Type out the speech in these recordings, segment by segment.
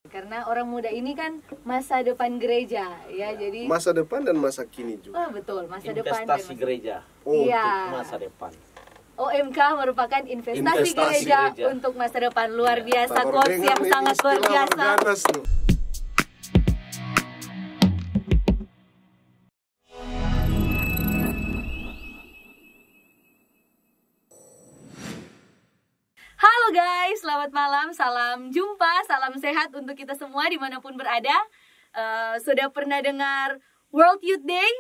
Karena orang muda ini kan masa depan gereja ya, jadi masa depan dan masa kini juga. oh betul, masa depan dan Investasi gereja Iya. untuk masa depan. OMK merupakan investasi Investasi gereja gereja. untuk masa depan. Luar biasa, Baru quotes dengar yang nih sangat luar istilah biasa. Organas tuh. Halo guys, selamat malam, salam jumpa, salam sehat untuk kita semua dimanapun berada. Sudah pernah dengar World Youth Day?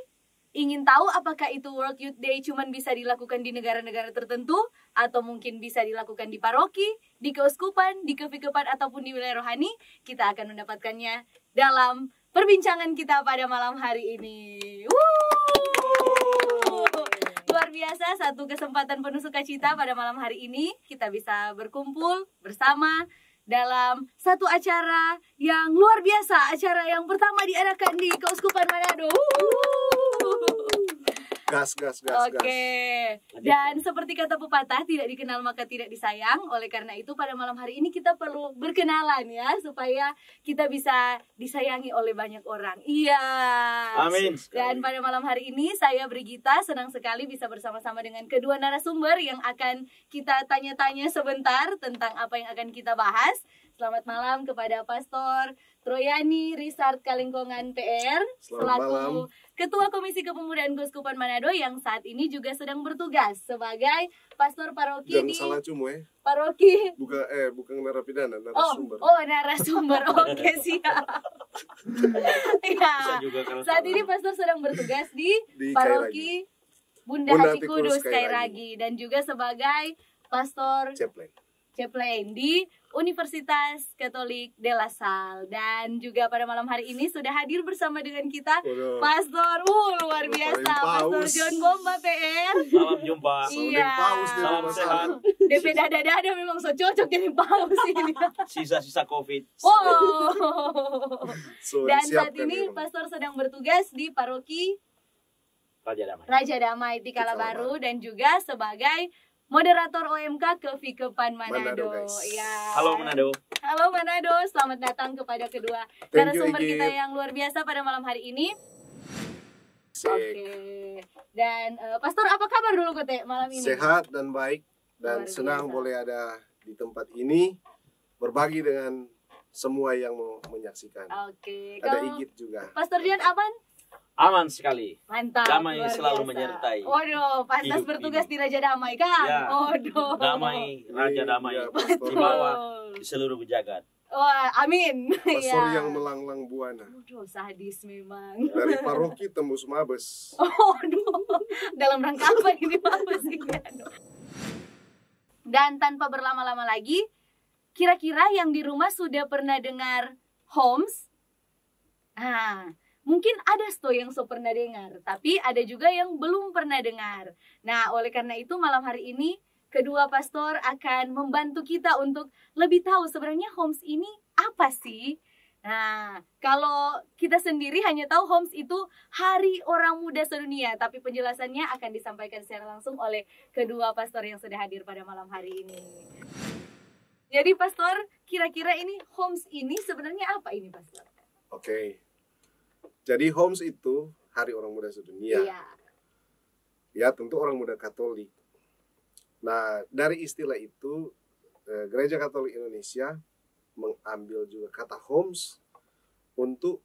Ingin tahu apakah itu World Youth Day cuman bisa dilakukan di negara-negara tertentu? Atau mungkin bisa dilakukan di paroki, di keuskupan, di kevikepan, ataupun di wilayah rohani? Kita akan mendapatkannya dalam perbincangan kita pada malam hari ini. Luar biasa, satu kesempatan penuh sukacita pada malam hari ini kita bisa berkumpul bersama dalam satu acara yang luar biasa, acara yang pertama diadakan di Keuskupan Manado. Gas. Oke. Dan seperti kata pepatah, tidak dikenal maka tidak disayang. Oleh karena itu pada malam hari ini kita perlu berkenalan ya, supaya kita bisa disayangi oleh banyak orang. Iya. Amin. Dan pada malam hari ini saya Brigita senang sekali bisa bersama-sama dengan kedua narasumber yang akan kita tanya-tanya sebentar tentang apa yang akan kita bahas. Selamat malam kepada Pastor Troyani Richard Kalingkongan PR selaku Ketua Komisi Kepemudaan Keuskupan Manado yang saat ini juga sedang bertugas sebagai Pastor Paroki Jangan di salah cuma Paroki. bukan narapidana, narasumber. Narasumber. Oke, siap. Ya. Bisa juga kalau Saat salah. ini Pastor sedang bertugas di Di Paroki Bunda Bunda Hati Hati Kudus Kudus Kairagi dan juga sebagai Pastor Ceplain di Universitas Katolik de La Salle. Dan juga pada malam hari ini sudah hadir bersama dengan kita Waduh. Pastor luar biasa, Pastor Paus. John Bomba PR. Salam jumpa. Iya. Paus dia Salam masalah. sehat. DP dada-dada memang so cocok jadi paus ini. Sisa-sisa COVID. Wow. So, Dan saat disiapkan ini memang. Pastor sedang bertugas di Paroki Raja Damai. Raja Damai di Kalabaru dan juga sebagai moderator OMK Kevikepan Manado. Manado, guys. Ya. Halo Manado. Halo Manado, selamat datang kepada kedua Thank you, narasumber Igit. kita yang luar biasa pada malam hari ini. Sek. Oke. Dan Pastor, apa kabar dulu Kote malam ini? Sehat dan baik dan Luar senang biasa. boleh ada di tempat ini berbagi dengan semua yang mau menyaksikan. Oke. Ada Kalau Igit juga. Pastor Dian aman? Aman sekali. Mantap. Damai luar selalu biasa. menyertai Waduh, pantas hidup bertugas ini. di Raja Damai kan? Ya. Waduh. Damai, Raja Damai. Iya, Pastor. Di bawah di seluruh jagat. Wah, amin. Pastor Ya. yang melanglang buana. Waduh, sadis memang. Dari paroki tembus Mabes. Waduh, dalam rangka apa ini Mabes ini? Dan tanpa berlama-lama lagi, kira-kira yang di rumah sudah pernah dengar Homs? Nah, mungkin ada yang so pernah dengar, tapi ada juga yang belum pernah dengar. Nah, oleh karena itu malam hari ini kedua pastor akan membantu kita untuk lebih tahu sebenarnya Homs ini apa sih? Nah, kalau kita sendiri hanya tahu Homs itu Hari Orang Muda Sedunia, tapi penjelasannya akan disampaikan secara langsung oleh kedua pastor yang sudah hadir pada malam hari ini. Jadi pastor, kira-kira ini Homs ini sebenarnya apa ini pastor? Oke. Jadi Homs itu Hari Orang Muda Sedunia. Iya. Ya, tentu orang muda Katolik. Nah, dari istilah itu Gereja Katolik Indonesia mengambil juga kata Homs untuk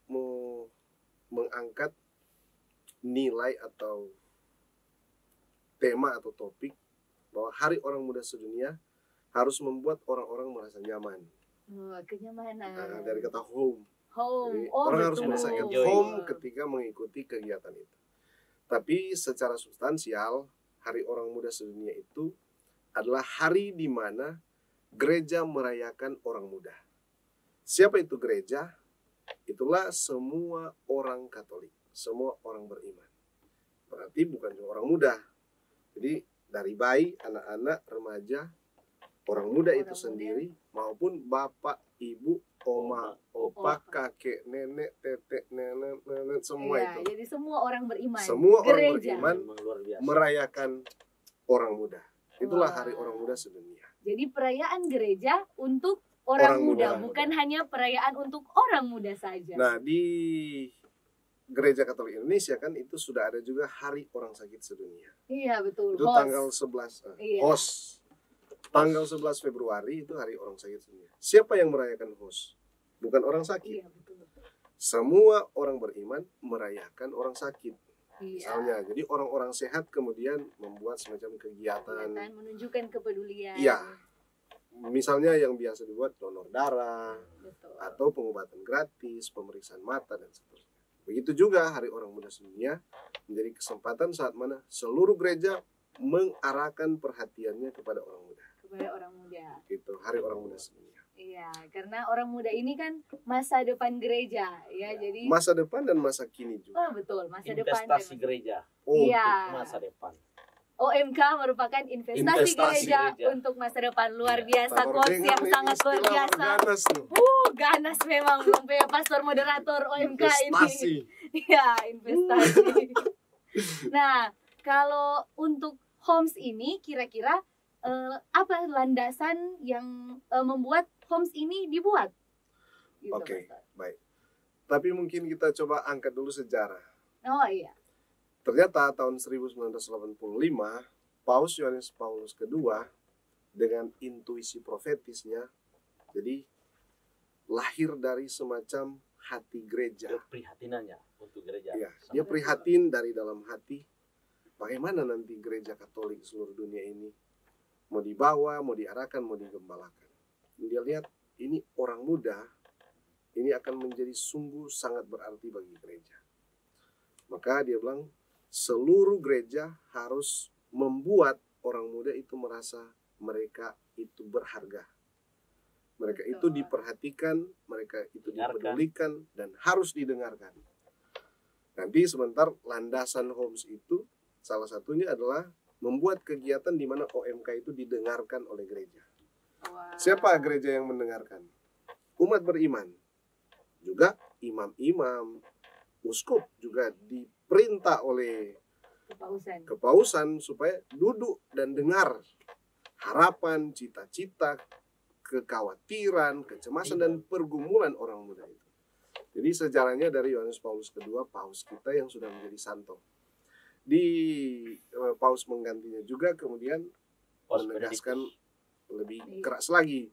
mengangkat nilai atau tema atau topik bahwa Hari Orang Muda Sedunia harus membuat orang-orang merasa nyaman. Oh, kenyamanan. Nah, dari kata home. Home. Jadi, Oh, orang harus betul. merasa at Enjoy. home ketika mengikuti kegiatan itu. Tapi secara substansial, Hari Orang Muda Sedunia itu adalah hari di mana gereja merayakan orang muda. Siapa itu gereja? Itulah semua orang Katolik, semua orang beriman. Berarti bukan cuma orang muda. Jadi dari bayi, anak-anak, remaja, orang muda itu sendiri, maupun bapak, ibu, oma, opa, kakek, nenek, tetek, nenek, semua Iya, itu. jadi semua orang beriman. Semua orang Gereja. beriman Memang luar biasa. merayakan orang muda. Itulah Wah. Hari Orang Muda Sedunia. Jadi perayaan gereja untuk orang Orang muda, muda. bukan hanya perayaan untuk orang muda saja. Nah, di Gereja Katolik Indonesia kan itu sudah ada juga Hari Orang Sakit Sedunia. Iya betul. Itu Host. tanggal 11 Iya. HOS. Tanggal 11 Februari itu Hari Orang Sakit Sedunia. Siapa yang merayakan HOS? Bukan orang sakit. Iya betul. Semua orang beriman merayakan orang sakit. Iya. Misalnya, jadi orang-orang sehat kemudian membuat semacam kegiatan. Kelihatan menunjukkan kepedulian. Iya. Misalnya yang biasa dibuat donor darah, Betul. atau pengobatan gratis, pemeriksaan mata dan seterusnya. Begitu juga Hari Orang Muda Sedunia menjadi kesempatan saat mana seluruh gereja mengarahkan perhatiannya kepada orang muda. Kepada orang muda. Itu Hari Orang Muda Sedunia. Iya, karena orang muda ini kan masa depan gereja, ya. Jadi Masa depan dan masa kini juga. oh betul, masa depan dan Investasi masa- gereja Oh, Iya. untuk masa depan. OMK merupakan investasi Investasi gereja gereja. untuk masa depan. Luar Iya. biasa, baru quotes dengar yang nih sangat luar istilah biasa. ganas tuh. Ganas memang sampai pastor moderator OMK Investasi. ini. Iya, investasi. Nah, kalau untuk Homs ini kira-kira apa landasan yang membuat Homs ini dibuat? Gitu, Oke, Pastor. baik. Tapi mungkin kita coba angkat dulu sejarah. Oh iya. Ternyata tahun 1985, Paus Yohanes Paulus II dengan intuisi profetisnya, jadi lahir dari semacam hati gereja. Keprihatinannya untuk gereja. Ya, dia prihatin dari dalam hati, bagaimana nanti gereja Katolik seluruh dunia ini mau dibawa, mau diarahkan, mau digembalakan. Dia lihat ini orang muda, ini akan menjadi sungguh sangat berarti bagi gereja. Maka dia bilang, seluruh gereja harus membuat orang muda itu merasa mereka itu berharga. Mereka itu Betul. diperhatikan, mereka itu Dengarkan. dipedulikan, dan harus didengarkan. Nanti sebentar landasan Homs itu salah satunya adalah membuat kegiatan di mana OMK itu didengarkan oleh gereja. Wah. Siapa gereja yang mendengarkan? Umat beriman. Juga imam-imam, uskup juga diperintah oleh Kepausan. kepausan supaya duduk dan dengar harapan, cita-cita, kekhawatiran, kecemasan dan pergumulan orang muda itu. Jadi sejarahnya dari Yohanes Paulus II, Paus kita yang sudah menjadi santo. Di Paus menggantinya juga kemudian Paus menegaskan Benediktus. lebih keras lagi.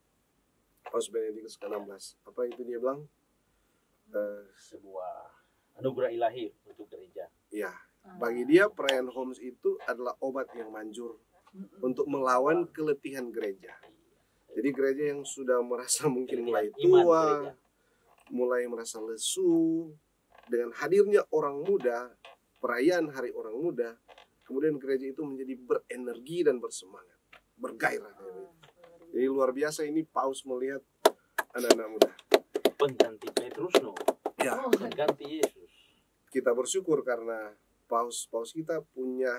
Paus Benediktus ke-16. Apa itu dia bilang? Sebuah anugerah ilahi untuk gereja. Ya, bagi dia perayaan Homs itu adalah obat yang manjur untuk melawan keletihan gereja. Jadi gereja yang sudah merasa mungkin mulai Keletihan iman tua, gereja. mulai merasa lesu, dengan hadirnya orang muda, perayaan Hari Orang Muda, kemudian gereja itu menjadi berenergi dan bersemangat, bergairah. Jadi luar biasa ini Paus melihat anak-anak muda. Pengganti Petrus no. Ya, Oh, Pengganti Yesus. kita bersyukur karena paus-paus kita punya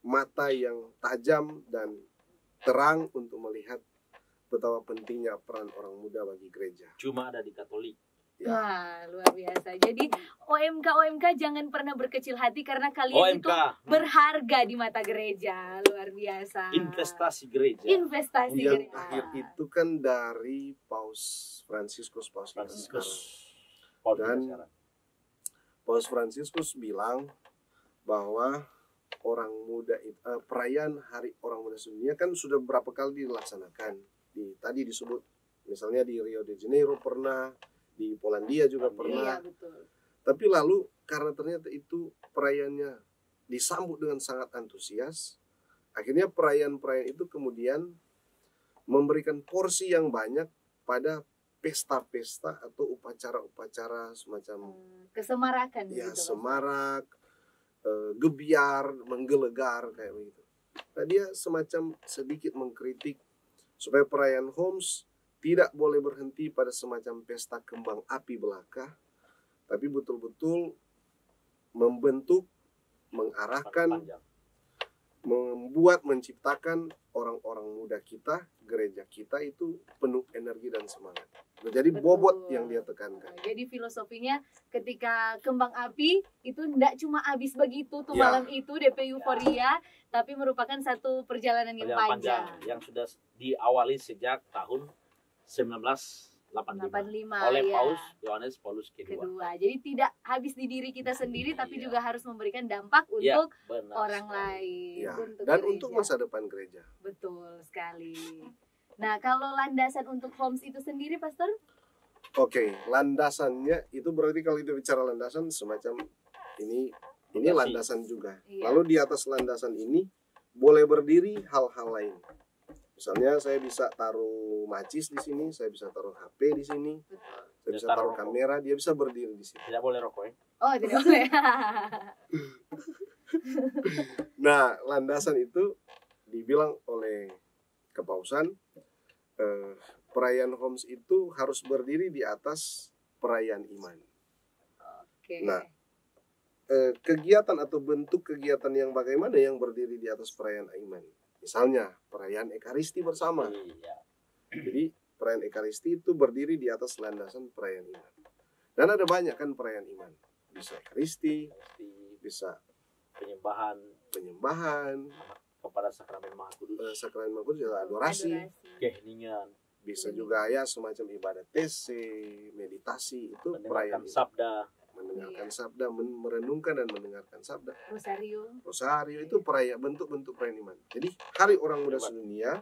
mata yang tajam dan terang untuk melihat betapa pentingnya peran orang muda bagi gereja. Cuma ada di Katolik. Wah, luar biasa. Jadi OMK jangan pernah berkecil hati karena kalian OMK. itu berharga di mata gereja. Luar biasa. Investasi gereja. Investasi Yang gereja. akhir itu kan dari Paus Fransiskus, Paus kita Fransiskus. sekarang. Paus Dan- sekarang. Paus Fransiskus bilang bahwa orang muda itu, perayaan Hari Orang Muda Sedunia kan sudah berapa kali dilaksanakan. Tadi disebut misalnya di Rio de Janeiro pernah, di Polandia juga Iya, pernah. Iya, betul. Tapi lalu karena ternyata itu perayaannya disambut dengan sangat antusias, akhirnya perayaan-perayaan itu kemudian memberikan porsi yang banyak pada pesta-pesta atau upacara-upacara semacam Kesemarakan ya gitu. semarak, gebiar, menggelegar kayak begitu. Nah, dia semacam sedikit mengkritik supaya perayaan Homs tidak boleh berhenti pada semacam pesta kembang api belaka, tapi betul-betul membentuk, mengarahkan, Panjang. membuat, menciptakan orang-orang muda kita, gereja kita itu penuh energi dan semangat. Menjadi Betul. bobot yang dia tekankan. Jadi filosofinya ketika kembang api itu tidak cuma habis begitu tuh Ya. malam itu DP euforia, tapi merupakan satu perjalanan yang Perjalanan panjang. panjang yang sudah diawali sejak tahun 1985 85 oleh ya. Paus Yohanes Paulus kedua. Jadi tidak habis di diri kita sendiri, tapi Iya. juga harus memberikan dampak Ya, untuk benar orang sekali. lain. Ya, Untuk dan gereja. untuk masa depan gereja. Betul sekali. Nah, kalau landasan untuk homes itu sendiri, Pastor? Oke, landasannya itu berarti kalau kita bicara landasan semacam ini Fondasi. landasan juga. Iya. Lalu di atas landasan ini boleh berdiri hal-hal lain. Misalnya saya bisa taruh macis di sini, saya bisa taruh HP di sini, saya bisa taruh kamera, dia bisa berdiri di sini. Tidak boleh rokok ya. Oh, tidak boleh. Nah, landasan itu dibilang oleh Kepausan, perayaan Homs itu harus berdiri di atas perayaan iman. Oke. Nah, kegiatan atau bentuk kegiatan yang bagaimana yang berdiri di atas perayaan iman? Misalnya perayaan Ekaristi bersama. Iya. Jadi perayaan Ekaristi itu berdiri di atas landasan perayaan iman. Dan ada banyak kan perayaan iman. Bisa Ekaristi, Pasti bisa penyembahan penyembahan, kepada sakramen Maha Kudus, sakramen Maha Kudus, adorasi. keheningan, Bisa juga ya semacam ibadat TC, meditasi, itu perayaan mendengarkan iman. sabda. Mendengarkan sabda, merenungkan dan mendengarkan sabda. Rosario. Rosario itu perayaan, bentuk-bentuk perayaan iman. Jadi Hari Orang Muda Hebat. Sedunia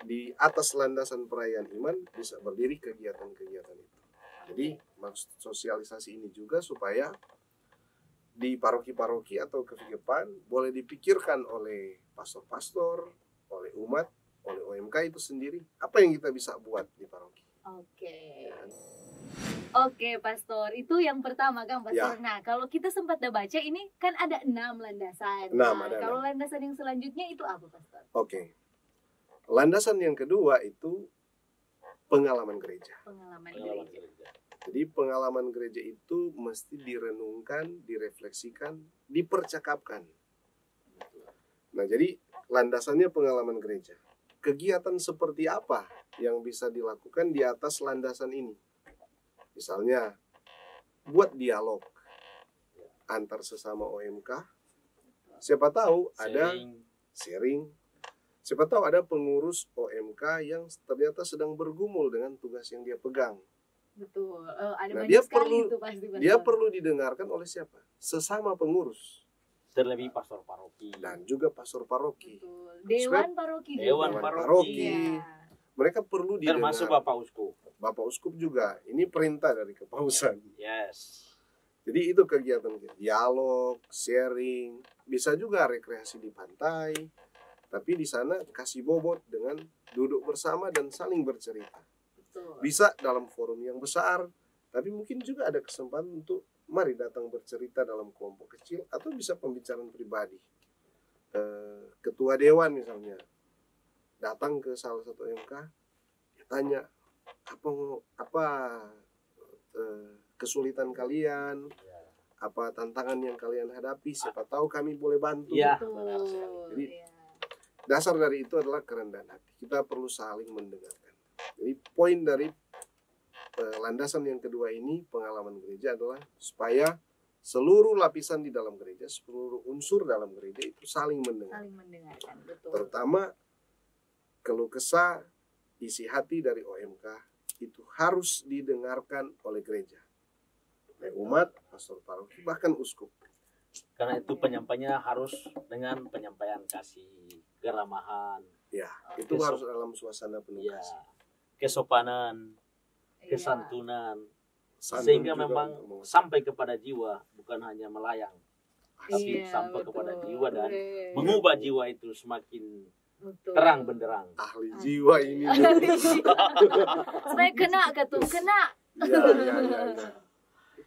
di atas landasan perayaan iman bisa berdiri kegiatan-kegiatan itu. Jadi maksud sosialisasi ini juga supaya di paroki-paroki atau kehidupan boleh dipikirkan oleh pastor-pastor, oleh umat, oleh OMK itu sendiri, apa yang kita bisa buat di paroki. Oke. Oke, Pastor. Itu yang pertama kan, Pastor. Ya. Nah, kalau kita sempat baca ini kan ada 6 landasan. 6, Nah, ada kalau landasan yang selanjutnya itu apa, Pastor? Oke. Landasan yang kedua itu pengalaman gereja. Pengalaman Pengalaman gereja. gereja. Jadi pengalaman gereja itu mesti direnungkan, direfleksikan, dipercakapkan. Nah, jadi landasannya pengalaman gereja. Kegiatan seperti apa yang bisa dilakukan di atas landasan ini? Misalnya, buat dialog antar sesama OMK. Siapa tahu ada sharing. Siapa tahu ada pengurus OMK yang ternyata sedang bergumul dengan tugas yang dia pegang. Betul. Ada Nah, banyak dia sekali perlu- itu pasti, Pastor. Dia perlu didengarkan oleh siapa? Sesama pengurus Terlebih pastor paroki. dan juga pastor paroki. Betul. Dewan paroki juga. Dewan Dewan paroki. paroki. Iya. Mereka perlu didengar. Termasuk Bapak Uskup. Bapak Uskup juga. Ini perintah dari Kepausan. Yes. Jadi itu kegiatan dialog, sharing, bisa juga rekreasi di pantai. Tapi di sana kasih bobot dengan duduk bersama dan saling bercerita. Betul. Bisa dalam forum yang besar, tapi mungkin juga ada kesempatan untuk mari datang bercerita dalam kelompok kecil atau bisa pembicaraan pribadi. Ketua dewan misalnya datang ke salah satu MK, dia tanya apa kesulitan kalian, apa tantangan yang kalian hadapi, siapa tahu kami boleh bantu. Iya. Betul. Jadi, Iya. Dasar dari itu adalah kerendahan hati. Kita perlu saling mendengarkan. Jadi poin dari landasan yang kedua ini, pengalaman gereja adalah supaya seluruh lapisan di dalam gereja, seluruh unsur dalam gereja itu saling mendengar. Saling mendengarkan. Betul. Terutama keluh kesah isi hati dari OMK itu harus didengarkan oleh gereja, oleh umat, pastor paroki, bahkan uskup. Karena itu penyampainya harus dengan penyampaian kasih, keramahan, Ya, itu Besok. harus dalam suasana penuh ya, kasih. kesopanan, Iya. kesantunan, Santun sehingga juga memang untuk mengusir. sampai kepada jiwa, bukan hanya melayang, tapi Iya, sampai betul. kepada jiwa dan Iya. mengubah jiwa itu semakin Betul. terang benderang. Ahli jiwa ini. Supaya kena ketum, kena. Ya.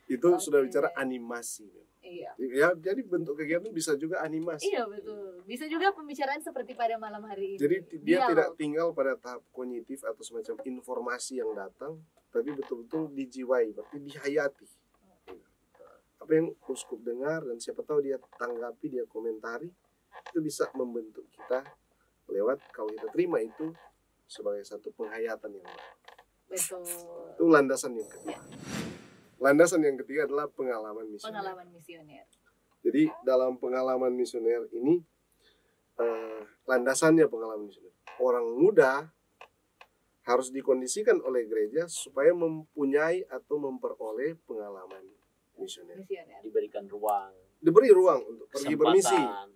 Itu Oke. sudah bicara animasi. Iya. Ya, jadi bentuk kegiatan bisa juga animasi. Iya, betul. Bisa juga pembicaraan seperti pada malam hari ini. Jadi dia Dialog. tidak tinggal pada tahap kognitif atau semacam informasi yang datang, tapi betul-betul dijiwai, berarti dihayati. Apa yang uskup dengar dan siapa tahu dia tanggapi, dia komentari, itu bisa membentuk kita lewat kalau kita terima itu sebagai satu penghayatan yang baik. Betul. Itu landasan yang kedua. Landasan yang ketiga adalah pengalaman misioner. Pengalaman misioner. Jadi dalam pengalaman misioner ini landasannya pengalaman misioner. Orang muda harus dikondisikan oleh gereja supaya mempunyai atau memperoleh pengalaman misioner. Misioner. Diberikan ruang, Diberi ruang untuk pergi bermisi. kesempatan,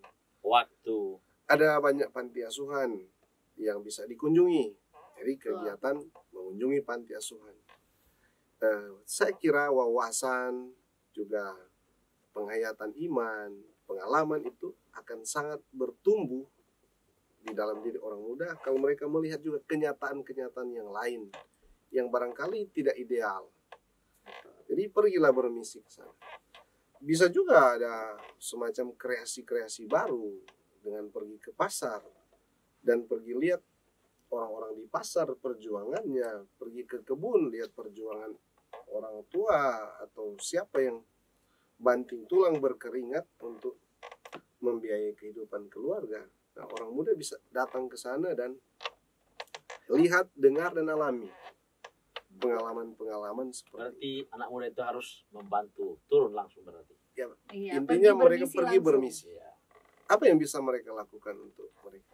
waktu. Ada banyak panti asuhan yang bisa dikunjungi. Jadi kegiatan mengunjungi panti asuhan. Saya kira wawasan juga penghayatan iman, pengalaman itu akan sangat bertumbuh di dalam diri orang muda kalau mereka melihat juga kenyataan-kenyataan yang lain yang barangkali tidak ideal. Jadi pergilah bermisi ke sana. Bisa juga ada semacam kreasi-kreasi baru dengan pergi ke pasar dan pergi lihat orang-orang di pasar perjuangannya, pergi ke kebun lihat perjuangan orang tua atau siapa yang banting tulang berkeringat untuk membiayai kehidupan keluarga. Nah, orang muda bisa datang ke sana dan lihat, dengar, dan alami pengalaman-pengalaman seperti Berarti anak muda itu harus membantu, turun langsung berarti. ya, Iya, intinya mereka bermisi pergi langsung. bermisi. Iya. Apa yang bisa mereka lakukan untuk mereka?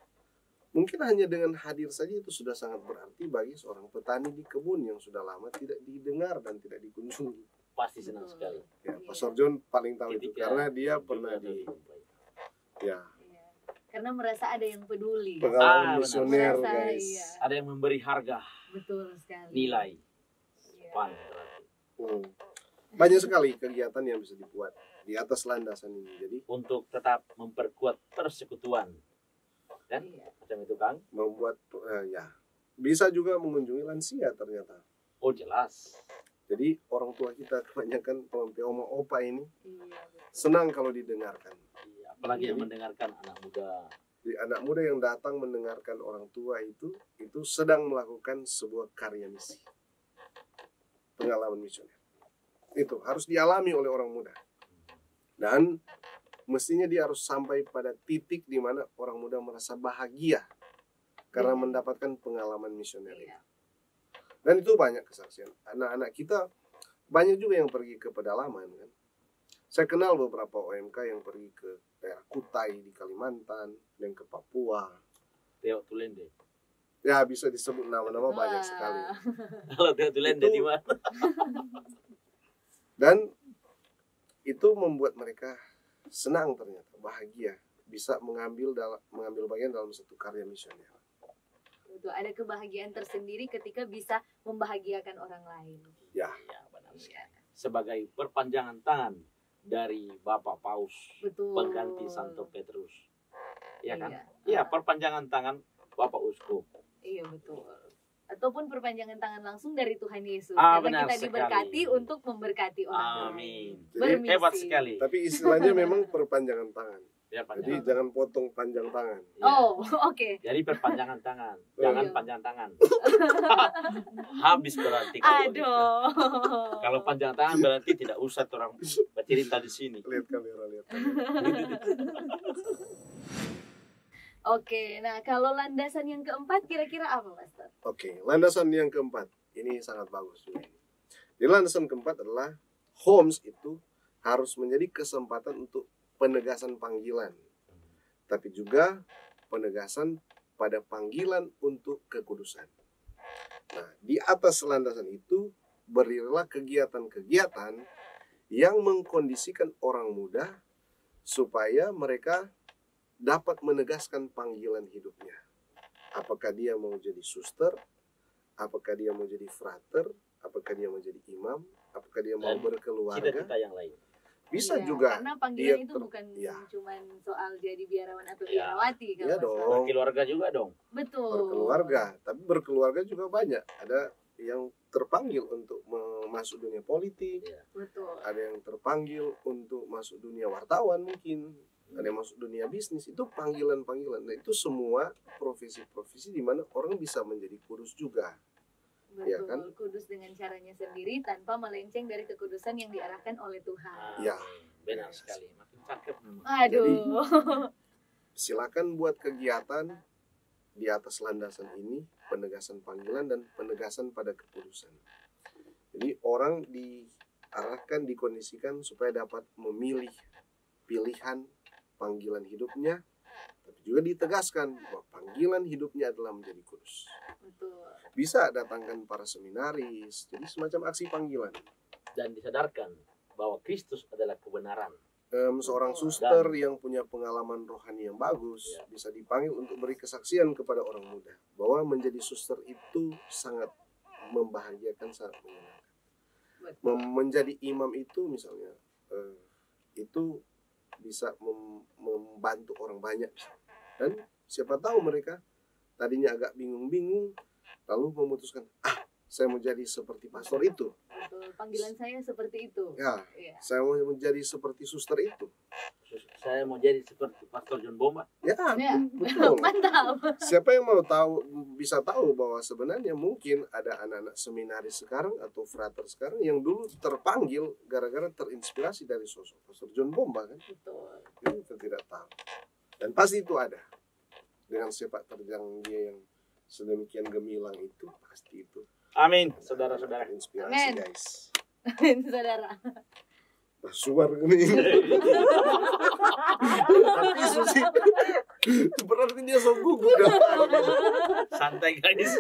Mungkin hanya dengan hadir saja itu sudah sangat berarti bagi seorang petani di kebun yang sudah lama tidak didengar dan tidak dikunjungi. Pasti senang Betul. sekali. Ya, Iya. Pastor John paling tahu itu Ketika karena dia juga pernah ada di jumpai. ya Iya. Karena merasa ada yang peduli. pengalaman benar. misioner, Merasa, guys. iya. Ada yang memberi harga, Betul sekali. nilai. Iya. Pan berarti. Hmm. Banyak sekali kegiatan yang bisa dibuat di atas landasan ini. Jadi Untuk tetap memperkuat persekutuan. Kan? Iya. Macam itu Kang. membuat ya bisa juga mengunjungi lansia ternyata. Oh jelas. Jadi orang tua kita kebanyakan oma opa ini Iya, betul. senang kalau didengarkan. Iya. Apalagi yang mendengarkan anak muda. Jadi anak muda yang datang mendengarkan orang tua itu sedang melakukan sebuah karya misi. Pengalaman misioner. Itu harus dialami oleh orang muda. Dan mestinya dia harus sampai pada titik di mana orang muda merasa bahagia karena Iya. mendapatkan pengalaman misioner itu. Iya. Dan itu banyak kesaksian. Anak-anak kita banyak juga yang pergi ke pedalaman kan. Saya kenal beberapa OMK yang pergi ke daerah Kutai di Kalimantan dan ke Papua. Teo Tulende. Ya bisa disebut nama-nama banyak Wah. sekali. Kalau Teo Tulende Itu- di mana? Dan itu membuat mereka senang ternyata, bahagia, bisa mengambil bagian dalam satu karya misioner. Betul. Ada kebahagiaan tersendiri ketika bisa membahagiakan orang lain. Ya, Iya, benar sekali. Iya. Sebagai perpanjangan tangan dari Bapak Paus Betul. pengganti Santo Petrus. Iya kan? Iya. Iya, perpanjangan tangan Bapak Uskup. Iya, betul. Ataupun perpanjangan tangan langsung dari Tuhan Yesus. Ah, Karena benar kita diberkati sekali. untuk memberkati orang lain. Amin. Jadi, Hebat sekali. tapi istilahnya memang perpanjangan tangan. Ya, Jadi panjang. jangan potong panjang tangan. Iya. Oh, oke. Jadi perpanjangan tangan, Oh, jangan iya. panjang tangan. Habis berarti kalau begitu. Aduh. Kalau panjang tangan berarti tidak usah orang bercerita di sini. Lihat kamera, lihat kamera. Oke, nah kalau landasan yang keempat kira-kira apa, Pastor? Oke, landasan yang keempat. Ini sangat bagus juga ini. Di landasan keempat adalah homes itu harus menjadi kesempatan untuk penegasan panggilan. Tapi juga penegasan pada panggilan untuk kekudusan. Nah, di atas landasan itu berdirilah kegiatan-kegiatan yang mengkondisikan orang muda supaya mereka dapat menegaskan panggilan hidupnya. Apakah dia mau jadi suster, apakah dia mau jadi frater, apakah dia mau jadi imam, apakah dia mau Dan berkeluarga. Cita-cita yang lain. Bisa Iya, juga karena panggilan dia itu ter- bukan iya. cuman soal jadi biarawan atau Iya. biarawati kalau Iya Pastor. dong. Berkeluarga juga dong. Betul. berkeluarga. Tapi berkeluarga juga banyak. Ada yang terpanggil untuk masuk dunia politik, Betul. ada yang terpanggil untuk masuk dunia wartawan mungkin, ada yang masuk dunia bisnis. Itu panggilan-panggilan. Nah, itu semua profesi-profesi di mana orang bisa menjadi kudus juga. Betul. Iya kan? Kudus dengan caranya sendiri tanpa melenceng dari kekudusan yang diarahkan oleh Tuhan. Ya. Benar sekali. Makin cakep memang. Aduh. Silakan buat kegiatan di atas landasan ini, penegasan panggilan dan penegasan pada kekudusan. Jadi orang diarahkan, dikondisikan supaya dapat memilih pilihan panggilan hidupnya, tapi juga ditegaskan bahwa panggilan hidupnya adalah menjadi kudus. Betul. Bisa datangkan para seminaris, jadi semacam aksi panggilan. Dan disadarkan bahwa Kristus adalah kebenaran. Seorang Betul. suster yang punya pengalaman rohani yang bagus Ya. bisa dipanggil untuk beri kesaksian kepada orang muda bahwa menjadi suster itu sangat membahagiakan, sangat menyenangkan. Betul. Menjadi imam itu misalnya itu bisa membantu orang banyak, dan siapa tahu mereka tadinya agak bingung-bingung lalu memutuskan, saya mau jadi seperti pastor itu. Betul. Panggilan saya seperti itu. Ya, Iya. saya mau menjadi seperti suster itu. Saya mau jadi seperti Pastor John Bomba. Ya, Ya. betul. Mantap. Siapa yang mau tahu, bisa tahu bahwa sebenarnya mungkin ada anak-anak seminaris sekarang atau frater sekarang yang dulu terpanggil gara-gara terinspirasi dari sosok Pastor John Bomba kan? Betul. Kita tidak tahu. Dan pasti itu ada. Dengan sepak terjang dia yang sedemikian gemilang itu, pasti itu. Amin, saudara-saudara. Inspirasi, Amin. guys. Saudara. Suar ini. Tapi Susi berarti dia so gugup dah. Santai guys.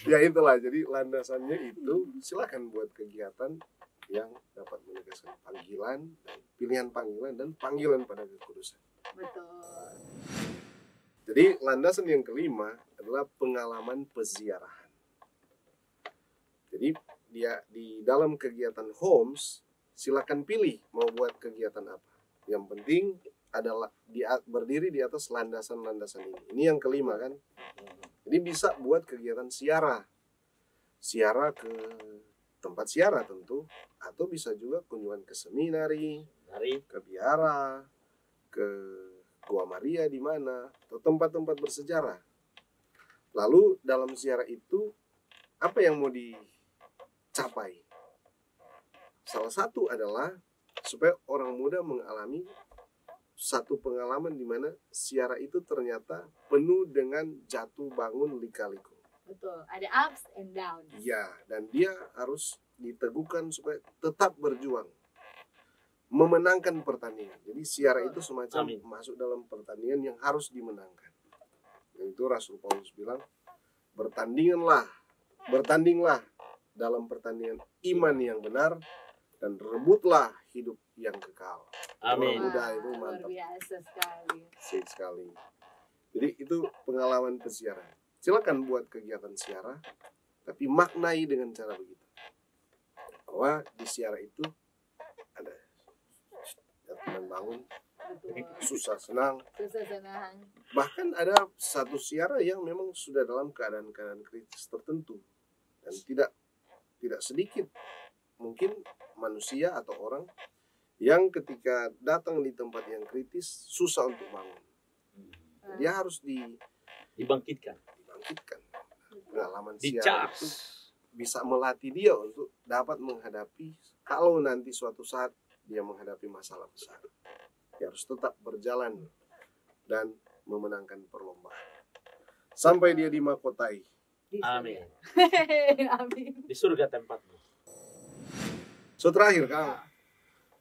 Ya itulah, jadi landasannya itu silakan buat kegiatan yang dapat menegaskan panggilan, pilihan panggilan dan panggilan pada kekudusan. Betul. Jadi landasan yang kelima adalah pengalaman peziarahan. Jadi dia di dalam kegiatan Homes silakan pilih mau buat kegiatan apa. Yang penting adalah berdiri di atas landasan-landasan ini. Ini yang kelima kan. Jadi bisa buat kegiatan siara. Siara ke tempat siara tentu, atau bisa juga kunjungan ke seminari, ke biara, ke Gua Maria di mana, atau tempat-tempat bersejarah. Lalu dalam ziarah itu apa yang mau dicapai? Salah satu adalah supaya orang muda mengalami satu pengalaman di mana ziarah itu ternyata penuh dengan jatuh bangun lika-liku. Betul. Ada ups and downs. Ya, dan dia harus diteguhkan supaya tetap berjuang. Memenangkan pertandingan. Jadi siara itu semacam masuk dalam pertandingan yang harus dimenangkan. Dan itu Rasul Paulus bilang, bertandinglah dalam pertandingan iman yang benar dan rebutlah hidup yang kekal. Amin. Muda itu Luar mantap. biasa sekali. Sip sekali. Jadi itu pengalaman pesiaran. Silakan buat kegiatan siara, tapi maknai dengan cara begitu. Bahwa di siara itu ada jatuh bangun, Betul. susah senang. Susah senang. Bahkan ada satu siara yang memang sudah dalam keadaan-keadaan kritis tertentu, dan tidak sedikit mungkin manusia atau orang yang ketika datang di tempat yang kritis susah untuk bangun. Dia harus Dibangkitkan. Pengalaman siara itu bisa melatih dia untuk dapat menghadapi kalau nanti suatu saat dia menghadapi masalah besar. Dia harus tetap berjalan dan memenangkan perlombaan sampai dia dimahkotai. Amin. Amin. Di surga tempatmu. So terakhir Kang.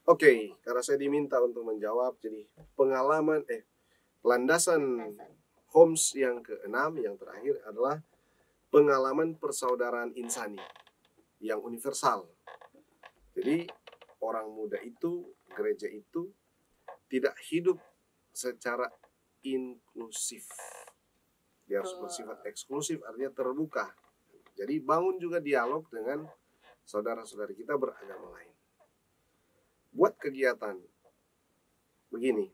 Oke, karena saya diminta untuk menjawab, jadi pengalaman landasan Homes yang keenam, yang terakhir adalah pengalaman persaudaraan insani yang universal. Jadi orang muda itu, gereja itu tidak hidup secara inklusif. Dia harus bersifat eksklusif, artinya terbuka. Jadi bangun juga dialog dengan saudara-saudari kita beragama lain. Buat kegiatan begini.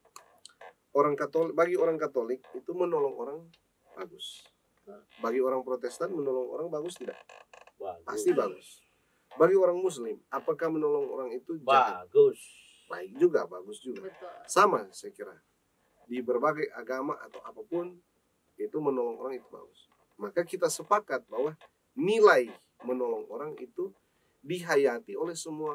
Bagi orang Katolik itu menolong orang bagus. Bagi orang Protestan menolong orang bagus tidak? Pasti bagus. Bagi orang Muslim, apakah menolong orang itu jahat? Bagus. Baik juga, bagus juga. Betul. Sama saya kira. Di berbagai agama atau apapun, itu menolong orang itu bagus. Maka kita sepakat bahwa nilai menolong orang itu dihayati oleh semua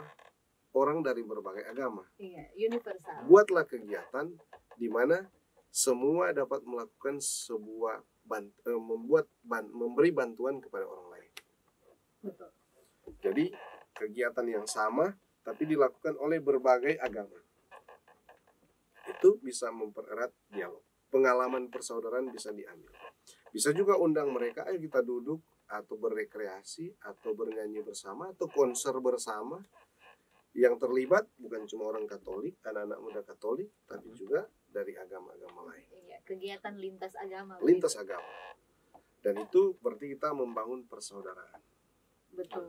orang dari berbagai agama. Iya, universal. Buatlah kegiatan di mana semua dapat melakukan sebuah memberi bantuan kepada orang lain. Betul. Jadi kegiatan yang sama tapi dilakukan oleh berbagai agama. Itu bisa mempererat dialog. Pengalaman persaudaraan bisa diambil. Bisa juga undang mereka, ayo kita duduk atau berrekreasi atau bernyanyi bersama atau konser bersama. Yang terlibat bukan cuma orang Katolik, anak-anak muda Katolik, tapi juga dari agama-agama lain. Iya, kegiatan lintas agama. Lintas agama. Dan itu berarti kita membangun persaudaraan. Betul.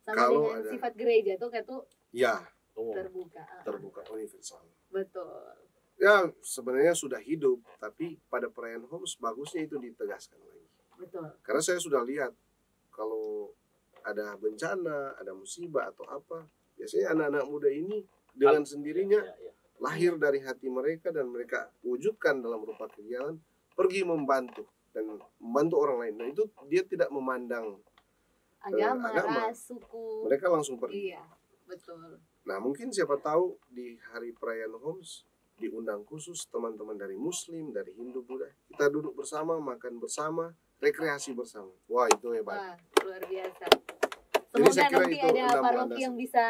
Sama Kalau dengan ada- sifat gereja tuh kayak tuh Ya, terbuka. terbuka universal. Betul. Ya, sebenarnya sudah hidup, tapi pada perayaan Homs bagusnya itu ditegaskan lagi. Betul. Karena saya sudah lihat kalau ada bencana, ada musibah atau apa, biasanya anak-anak muda ini dengan sendirinya lahir dari hati mereka dan mereka wujudkan dalam rupa kegiatan, pergi membantu dan membantu orang lain. Dan itu dia tidak memandang Agama, agama. ras, suku. mereka langsung pergi. Iya, betul. Nah, mungkin siapa tahu di hari perayaan Homs diundang khusus teman-teman dari Muslim, dari Hindu, Buddha. Kita duduk bersama, makan bersama, rekreasi bersama. Wah, itu hebat. Wah, luar biasa. Jadi Semoga saya kira nanti itu ada 6 paroki landasan. yang bisa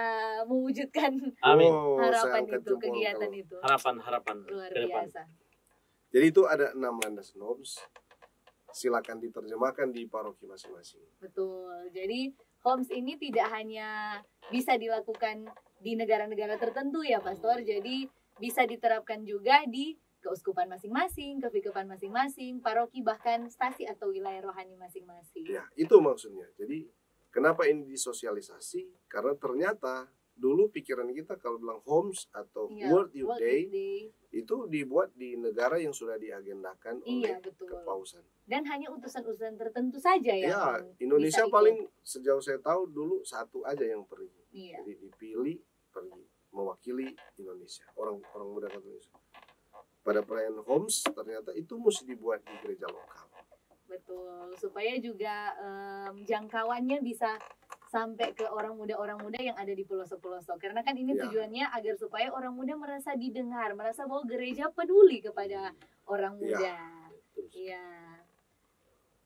mewujudkan Amin. Oh, saya harapan angkat itu, jempol kegiatan kalau- itu. Harapan Luar ke depan. biasa. Jadi itu ada 6 landasan Homs. Silakan diterjemahkan di paroki masing-masing. Betul. Jadi Homs ini tidak hanya bisa dilakukan di negara-negara tertentu ya, Pastor. Jadi bisa diterapkan juga di keuskupan masing-masing, keuskupan masing-masing, paroki, bahkan stasi atau wilayah rohani masing-masing. Ya, itu maksudnya. Jadi kenapa ini disosialisasi? Karena ternyata dulu pikiran kita kalau bilang Homs atau Iya, World Youth World Day Youth Day. itu dibuat di negara yang sudah diagendakan Iya, oleh betul. kepausan. Dan hanya utusan-utusan tertentu saja ya. Ya, Indonesia bisa ikut. paling sejauh saya tahu dulu satu aja yang pergi. Iya. Jadi dipilih pergi mewakili Indonesia, orang muda Indonesia. Pada perayaan Homs ternyata itu mesti dibuat di gereja lokal. Betul, supaya juga jangkauannya bisa sampai ke orang muda yang ada di pelosok-pelosok. Karena kan ini Ya. tujuannya agar supaya orang muda merasa didengar, merasa bahwa gereja peduli kepada orang muda. Iya.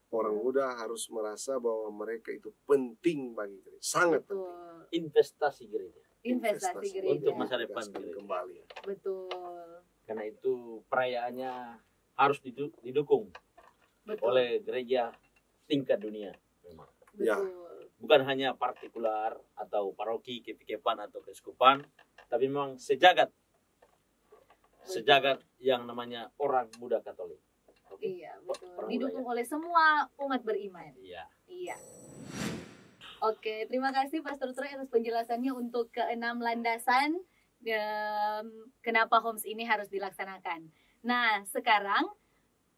Orang muda harus merasa bahwa mereka itu penting bagi gereja, sangat penting. Betul. Investasi gereja. Investasi gereja. Untuk masa depan Ditegaskan gereja. kembali. Betul. Karena itu perayaannya harus didukung Betul. oleh gereja tingkat dunia. Memang. Ya. Betul. Bukan hanya partikular atau paroki, kepikepan atau keuskupan, tapi memang sejagat. Sejagat yang namanya orang muda Katolik. Oke? Iya, betul. Orang muda Didukung ya. oleh semua umat beriman. Iya. Iya. Oke, terima kasih Pastor Troy atas penjelasannya untuk ke-6 landasan kenapa Homs ini harus dilaksanakan. Nah, sekarang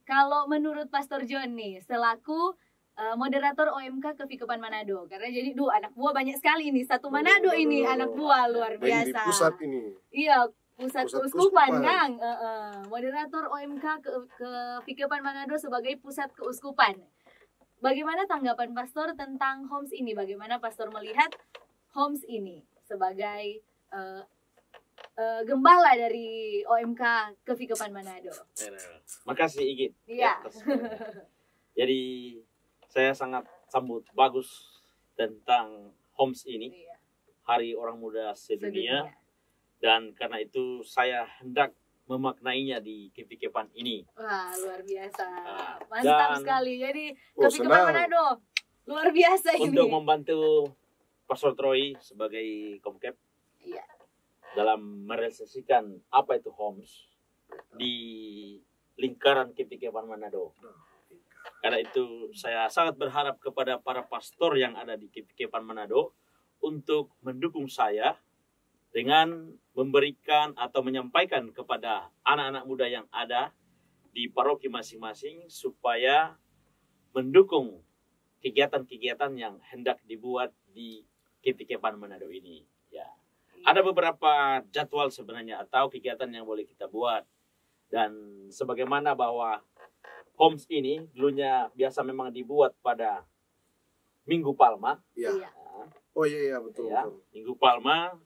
kalau menurut Pastor John nih, selaku moderator OMK Kepikepan Manado, karena jadi anak buah banyak sekali nih, satu Manado ini anak buah luar Lagi di biasa. pusat ini. Iya, pusat Pusat keuskupan, keuskupan. Kang. Moderator OMK Kepikepan Manado sebagai pusat keuskupan. Bagaimana tanggapan Pastor tentang Homs ini? Bagaimana Pastor melihat Homs ini sebagai gembala dari OMK Kepikepan Manado? Makasih Igit. Iya. atas Jadi saya sangat sambut bagus tentang Homs ini, Iya, Hari Orang Muda Sedunia. sedunia. Dan karena itu saya hendak memaknainya di Kepikepan ini. Wah, luar biasa. Ah, Mantap dan- sekali. Jadi Oh, Kepikepan senang. Manado luar biasa ini. Untuk membantu Pastor Troy sebagai Komkep Iya. dalam merealisasikan apa itu Homs di lingkaran Kepikepan Manado. Karena itu saya sangat berharap kepada para pastor yang ada di Kepikepan Manado untuk mendukung saya dengan memberikan atau menyampaikan kepada anak-anak muda yang ada di paroki masing-masing supaya mendukung kegiatan-kegiatan yang hendak dibuat di Kepikepan Manado ini. Ya. Ada beberapa jadwal sebenarnya atau kegiatan yang boleh kita buat. Dan sebagaimana bahwa Homs ini dulunya biasa memang dibuat pada Minggu Palma. Ya. Iya. Oh iya betul. Ya, betul. Minggu Palma.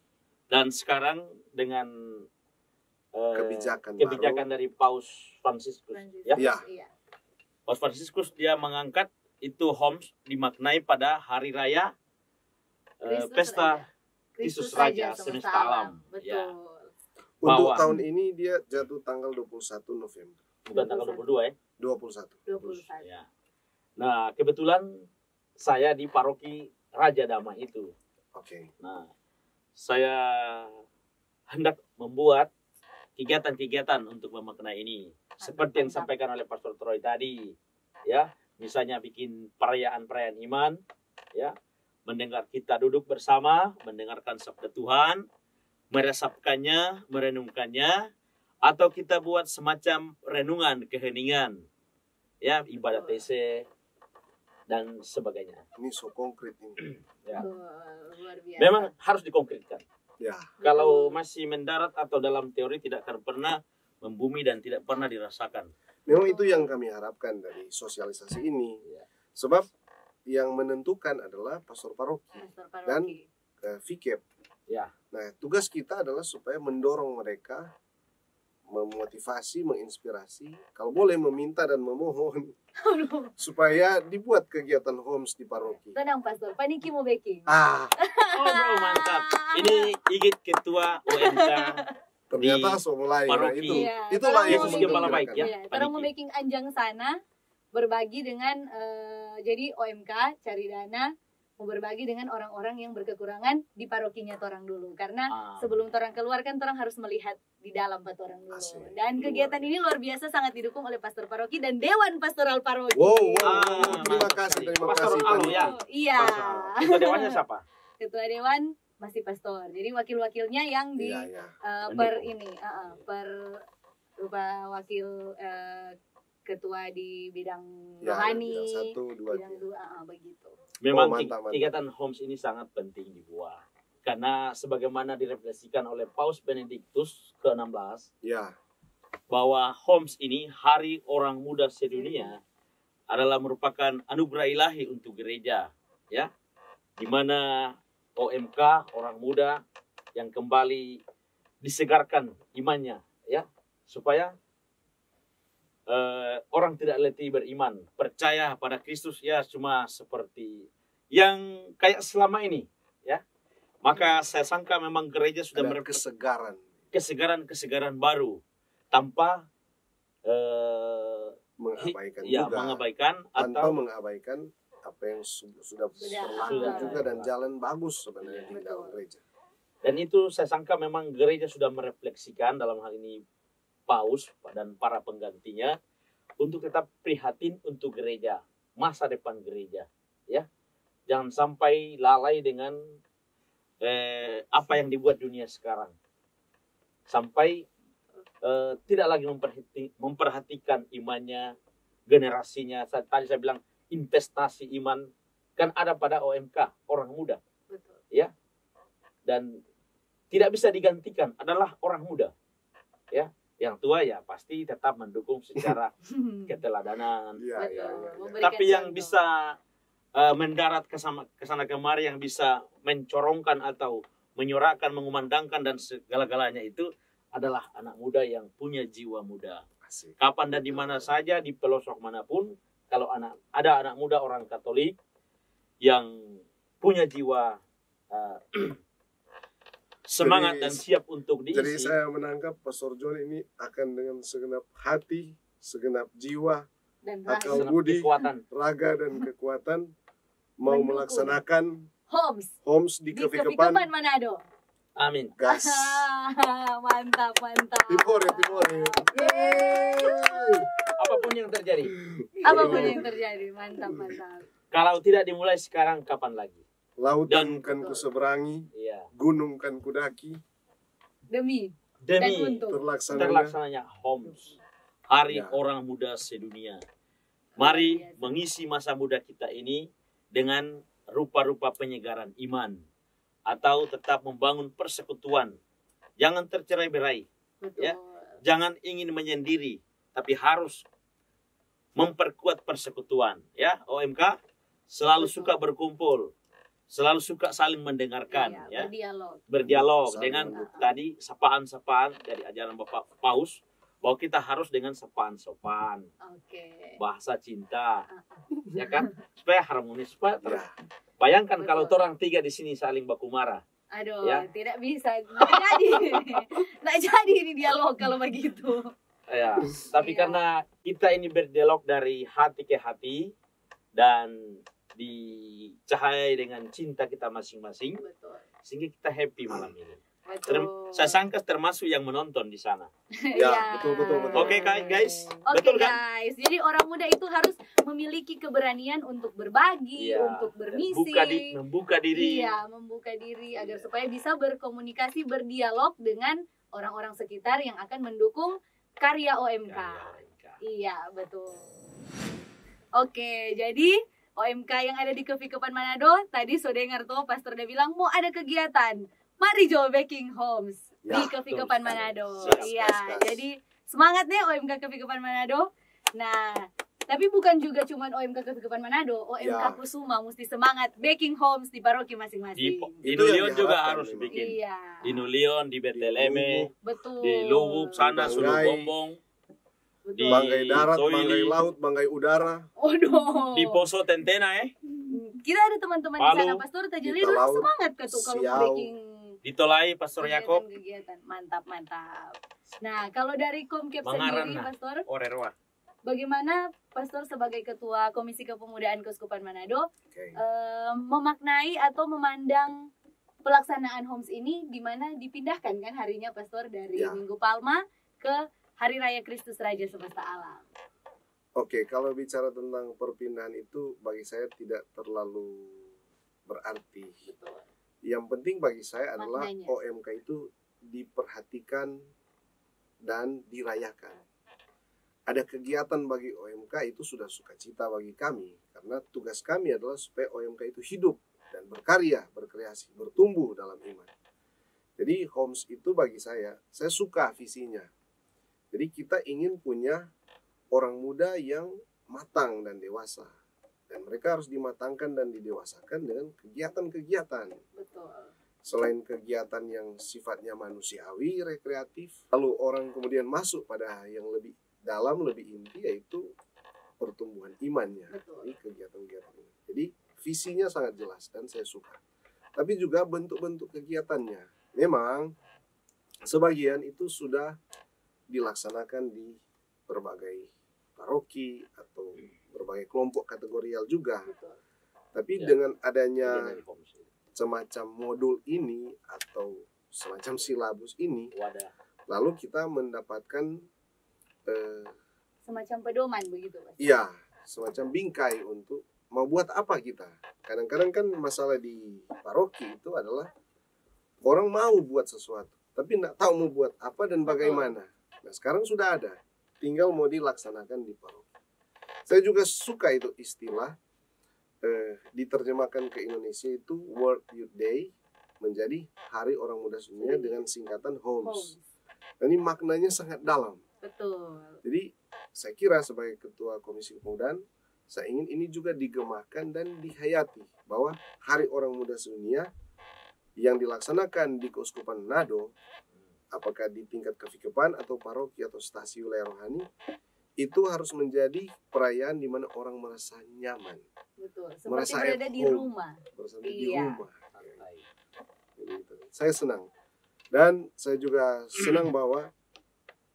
Dan sekarang dengan kebijakan dari Paus Franciscus. Ya. Iya. Iya. Paus Franciscus dia mengangkat itu Homs dimaknai pada hari raya pesta Kristus Raja semesta alam. Betul. Ya. Untuk Bahwa- tahun ini dia jatuh tanggal 21 November. Bukan tanggal 22 ya. 21. 21. Ya. Nah, kebetulan saya di paroki Raja Damai itu. Oke. Nah, saya hendak membuat kegiatan-kegiatan untuk memaknai ini. Seperti yang disampaikan oleh Pastor Troy tadi, ya, misalnya bikin perayaan-perayaan iman, ya, mendengar kita duduk bersama, mendengarkan sabda Tuhan, meresapkannya, merenungkannya, atau kita buat semacam renungan, keheningan, ya, ibadah TC dan sebagainya. Ini so konkret ini. Ya. Luar biasa. Memang harus dikonkretkan. Ya. Kalau masih mendarat atau dalam teori tidak akan pernah membumi dan tidak pernah dirasakan. Memang itu yang kami harapkan dari sosialisasi ini. Ya. Sebab yang menentukan adalah pastor paroki Pastor dan paroki. VKEP. Ya. Nah, tugas kita adalah supaya mendorong mereka, memotivasi, menginspirasi, kalau boleh meminta dan memohon Aduh, supaya dibuat kegiatan homes di paroki. tenang Pastor, Paniki mau baking. Ah, Oh bro, mantap. Ini Igit Ketua UMK. ternyata Di so mulai. Nah, paroki. itu. Iya, Itulah kalau yang mau Yesus bikin- Gembala baik, ya. Iya, orang mau Paniki. making anjang sana berbagi dengan jadi OMK cari dana mau berbagi dengan orang-orang yang berkekurangan di parokinya torang dulu karena Ah. sebelum torang keluar kan torang harus melihat di dalam orang dulu. Asik. Dan kegiatan ini luar biasa sangat didukung oleh pastor paroki dan dewan pastoral paroki. Wow, Ah, terima mantap kasih, sekali. terima Pastor kasih. Alo, Paniki. ya. Iya. Ketua dewannya siapa? Ketua dewan masih pastor. Jadi wakil-wakilnya yang di Iya, iya. per ini per lupa wakil ketua di bidang Ya, rohani, bidang 1, 2, bidang 2 begitu. Memang mantap, mantap. kegiatan homes ini sangat penting dibuat. Karena sebagaimana direfleksikan oleh Paus Benediktus ke-16, Ya, bahwa homes ini Hari Orang Muda Sedunia adalah merupakan anugerah ilahi untuk gereja, ya, di mana OMK orang muda yang kembali disegarkan imannya, ya, supaya orang tidak letih beriman, percaya pada Kristus, ya, cuma seperti yang kayak selama ini, ya. Maka saya sangka memang gereja sudah ada kesegaran. kesegaran baru tanpa Mengabaikan ya, juga. mengabaikan Tanpa atau mengabaikan apa yang sudah berlaku Sudah. juga dan jalan bagus sebenarnya di Betul. dalam gereja. dan itu saya sangka memang gereja sudah merefleksikan dalam hal ini Paus dan para penggantinya untuk tetap prihatin untuk gereja, masa depan gereja, ya. Jangan sampai lalai dengan apa yang dibuat dunia sekarang. Sampai tidak lagi memperhatikan imannya, generasinya. Tadi saya bilang investasi iman kan ada pada OMK, orang muda, Betul. ya. Dan tidak bisa digantikan adalah orang muda, ya. Yang tua ya pasti tetap mendukung secara keteladanan. Iya, Betul. iya, iya. Memberikan Tapi yang contoh. bisa mendarat kesana kemari, yang bisa mencorongkan atau menyuarakan, mengumandangkan dan segala-galanya itu adalah anak muda yang punya jiwa muda. Asik. Kapan dan di mana saja, di pelosok manapun, kalau ada anak muda orang Katolik yang punya jiwa semangat Jadi- dan siap untuk Jadi diisi, saya menangkap Pastor John ini akan dengan segenap hati, segenap jiwa, dan akal rahim. senap budi, kekuatan. raga dan kekuatan mau Mendukung. melaksanakan Homes homes di di Kevikepan. Kevikepan Manado. Amin. Gas. Mantap, mantap. Timore. Yeay. Apapun yang terjadi. Apapun yang terjadi, mantap, mantap. Kalau tidak dimulai sekarang, kapan lagi? Lautan Dan- kan ku seberangi, Iya. gunung kan ku daki, Demi dan Demi untuk. terlaksananya homes, Hari Ya. Orang Muda Sedunia. Mari mengisi masa muda kita ini dengan rupa-rupa penyegaran iman, atau tetap membangun persekutuan. Jangan tercerai-berai, Betul. ya. Jangan ingin menyendiri, tapi harus memperkuat persekutuan, ya. OMK selalu Betul. suka berkumpul, selalu suka saling mendengarkan, Iya, ya. berdialog. Saling Dengan mendukung. tadi sapaan-sapaan dari ajaran Bapak Paus, bahwa kita harus dengan sapaan sopan, Oke. bahasa cinta, ya kan, supaya harmonis. Supaya Ya, bayangkan Betul. kalau orang tiga di sini saling baku marah, Aduh, Ya. tidak bisa. Nggak jadi. Nggak jadi ini dialog kalau begitu. Ya, tapi Iya. karena kita ini berdialog dari hati ke hati dan dicahayai dengan cinta kita masing-masing, Betul. sehingga kita happy malam ini. Betul. Saya sangka termasuk yang menonton di sana. Ya, Iya. betul. Oke, guys. Oke Betul kan? guys, jadi orang muda itu harus memiliki keberanian untuk berbagi, Iya. untuk bermisi, Membuka diri. iya, membuka diri agar Iya. supaya bisa berkomunikasi, berdialog dengan orang-orang sekitar yang akan mendukung karya OMK. Iya, betul. Oke, jadi OMK yang ada di Kepikepan Manado, tadi sudah dengar tuh Pastor udah bilang mau ada kegiatan. Mari Jo Baking Homes Ya, di Kepikepan betul. Manado. Siap, Iya, gas. jadi semangat deh OMK Kepikepan Manado. Nah, tapi bukan juga cuman OMK Kepikepan Manado, OMK Ya. Kusuma mesti semangat baking homes di paroki Di masing-masing. Itu Nulion yang juga diharapkan harus memang. bikin. Iya. Di Nulion, di Beteleme, Betul. di Luwuk sana, Di Sulu Banggai. Bombong, Betul. di Banggai darat, Toili. banggai laut, banggai udara. Waduh. di Poso Tentena Kita ada teman-teman di sana Palu. Pastor Di Tajali Talaut. semangat ke tuh kalau Siau. baking di Tolai Pastor Yakob, kegiatan. Mantap. Nah, kalau dari Komkep Mangaran sendiri nah. Pastor, Orerwa. bagaimana Pastor sebagai Ketua Komisi Kepemudaan Keuskupan Manado Oke. memaknai atau memandang pelaksanaan Homes ini di mana dipindahkan kan harinya Pastor dari Ya. Minggu Palma ke Hari Raya Kristus Raja Semesta Alam. Oke, kalau bicara tentang perpindahan itu bagi saya tidak terlalu berarti. Betul. Yang penting bagi saya adalah Maknanya. OMK itu diperhatikan dan dirayakan. Ada kegiatan bagi OMK itu sudah sukacita bagi kami, karena tugas kami adalah supaya OMK itu hidup dan berkarya, berkreasi, bertumbuh dalam iman. Jadi Homes itu bagi saya suka visinya. Jadi kita ingin punya orang muda yang matang dan dewasa. Dan mereka harus dimatangkan dan didewasakan dengan kegiatan-kegiatan. Betul. Selain kegiatan yang sifatnya manusiawi, rekreatif, lalu orang kemudian masuk pada yang lebih dalam, lebih inti, yaitu pertumbuhan imannya. Betul. Ini kegiatan-kegiatan ini. Jadi visinya sangat jelas dan saya suka. Tapi juga bentuk-bentuk kegiatannya. Memang sebagian itu sudah dilaksanakan di berbagai paroki atau berbagai kelompok kategorial juga. Betul. Tapi Ya. dengan adanya Dari Homes. semacam modul ini atau semacam silabus ini, Wadah. lalu kita mendapatkan Semacam pedoman begitu, Mas. iya, semacam bingkai untuk mau buat apa kita. Kadang-kadang kan masalah di paroki itu adalah orang mau buat sesuatu, tapi nggak tahu mau buat apa dan bagaimana. Nah, sekarang sudah ada, tinggal mau dilaksanakan di paroki. Saya juga suka itu istilah diterjemahkan ke Indonesia itu World Youth Day menjadi Hari Orang Muda Sedunia dengan singkatan Homes. Homes. Dan ini maknanya sangat dalam. Betul. Jadi saya kira sebagai Ketua Komisi Kepemudaan, saya ingin ini juga digemakan dan dihayati bahwa Hari Orang Muda Sedunia yang dilaksanakan di Keuskupan Manado, apakah di tingkat kefikepan atau paroki atau stasi wilayah rohani, itu harus menjadi perayaan di mana orang merasa nyaman, Betul. Seperti Merasa berada at di home. rumah. merasa di Iya. rumah. Santai. Jadi itu. Saya senang. Dan saya juga senang bahwa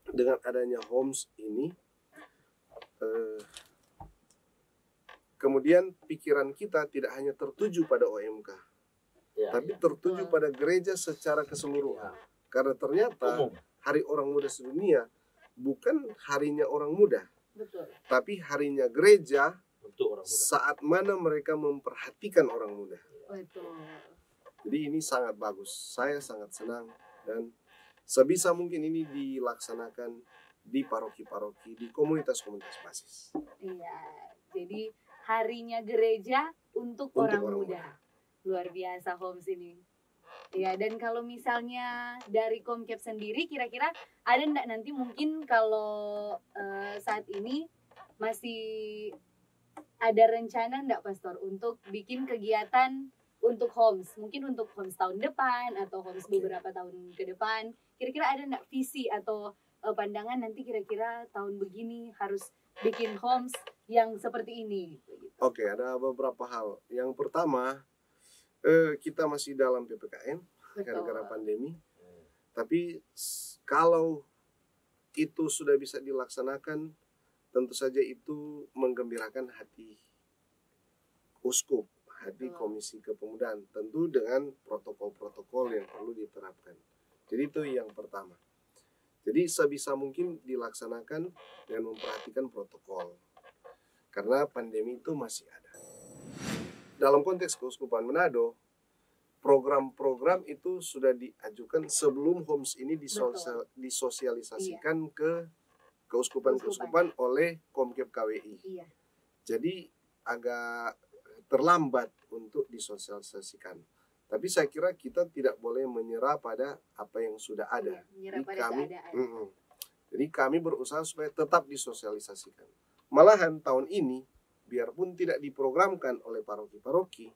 dengan adanya Homes ini, kemudian pikiran kita tidak hanya tertuju pada OMK, Ya, tapi ya. tertuju pada gereja secara keseluruhan. Karena ternyata Umum. Hari Orang Muda Sedunia bukan harinya orang muda, Betul. tapi harinya gereja Untuk orang muda. saat mana mereka memperhatikan orang muda. Betul. Jadi ini sangat bagus. Saya sangat senang dan sebisa mungkin ini dilaksanakan di paroki-paroki, di komunitas-komunitas basis. Iya. Jadi harinya gereja untuk orang muda. Luar biasa Homes ini. Ya, dan kalau misalnya dari Komkep sendiri kira-kira ada enggak nanti mungkin kalau saat ini masih ada rencana enggak Pastor untuk bikin kegiatan untuk Homes, mungkin untuk Homes tahun depan atau Homes beberapa tahun ke depan, kira-kira ada enggak visi atau pandangan nanti kira-kira tahun begini harus bikin Homes yang seperti ini begitu. Oke, ada beberapa hal. Yang pertama, kita masih dalam PPKM gara-gara pandemi. Tapi kalau itu sudah bisa dilaksanakan, tentu saja itu menggembirakan hati uskup, hati komisi kepemudaan, tentu dengan protokol-protokol yang perlu diterapkan. Jadi itu yang pertama. Jadi sebisa mungkin dilaksanakan dengan memperhatikan protokol, karena pandemi itu masih ada. Dalam konteks Keuskupan Manado, program-program itu sudah diajukan sebelum Homs ini disosialisasikan ke keuskupan-keuskupan oleh Komkep KWI. Iya. Jadi agak terlambat untuk disosialisasikan. Tapi saya kira kita tidak boleh menyerah pada apa yang sudah ada. Menyerah pada keadaan. Jadi kami berusaha supaya tetap disosialisasikan. Malahan tahun ini, biarpun tidak diprogramkan oleh paroki-paroki,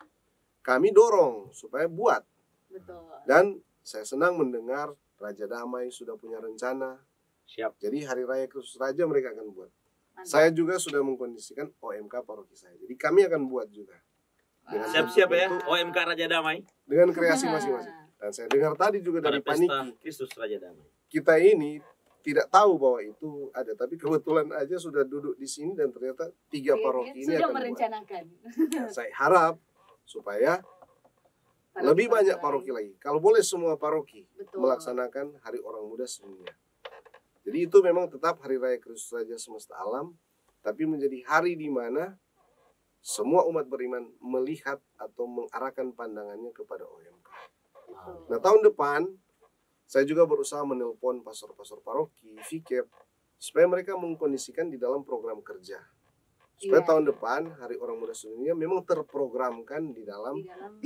kami dorong supaya buat. Betul. Dan saya senang mendengar Raja Damai sudah punya rencana. Siap. Jadi Hari Raya Kristus Raja mereka akan buat. Mantap. Saya juga sudah mengkondisikan OMK paroki saya. Jadi kami akan buat juga. Dengan Siap-siap ya, bentuk- OMK Raja Damai Dengan kreasi masing-masing. Dan saya dengar tadi juga pada dari pesta Paniki, Kristus Raja Damai. kita ini tidak tahu bahwa itu ada, tapi kebetulan aja sudah duduk di sini dan ternyata 3 paroki ini sudah akan merencanakan. buat. Saya harap supaya lebih banyak paroki lagi. Kalau boleh semua paroki Betul. melaksanakan Hari Orang Muda sedunia. Jadi itu memang tetap Hari Raya Kristus Raja semesta alam, tapi menjadi hari di mana semua umat beriman melihat atau mengarahkan pandangannya kepada OMK. Betul. Nah, tahun depan saya juga berusaha menelpon pastor-pastor paroki, VKEP, supaya mereka mengkondisikan di dalam program kerja. Supaya Iya. tahun depan Hari Orang Muda Sedunia memang terprogramkan di dalam Di dalam